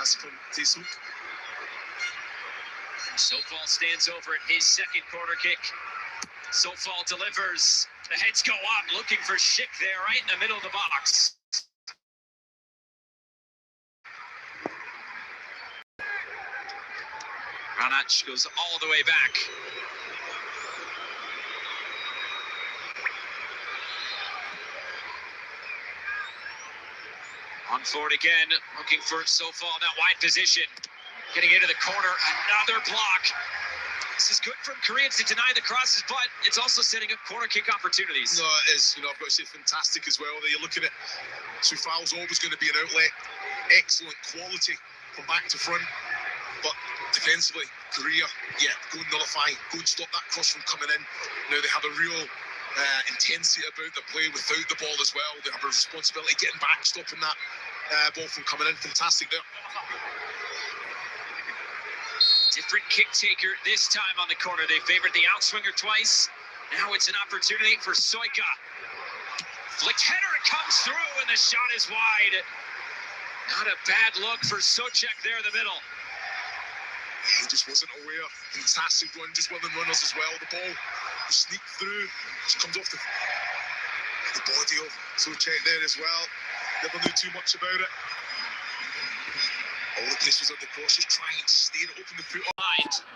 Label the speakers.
Speaker 1: passe from Tisuk.
Speaker 2: Sofal stands over at his second corner kick. Sofal delivers. The heads go up, looking for Schick there, right in the middle of the box. Ranach goes all the way back. On forward again, looking for Sofal in that wide position. Getting into the corner, another block. This is good from Koreans to deny the crosses, but it's also setting up corner kick opportunities.
Speaker 1: No, it is. I've got to say, fantastic as well. You're looking at Sofal's always going to be an outlet. Excellent quality from back to front. But defensively, Korea, go and nullify, go and stop that cross from coming in. Now they have a real intensity about the play without the ball as well. They have a responsibility getting back, stopping that ball from coming in. Fantastic there.
Speaker 2: Different kick taker this time on the corner. They favored the outswinger twice. Now it's an opportunity for Soika. Flicked header comes through and the shot is wide. Not a bad look for Socek there in the middle.
Speaker 1: He just wasn't aware. Fantastic run, just willing runners as well. The ball sneaked through, just comes off the body of Socek there as well. Never knew too much about it. All the pace was on the cross, just trying to stay and open the foot up.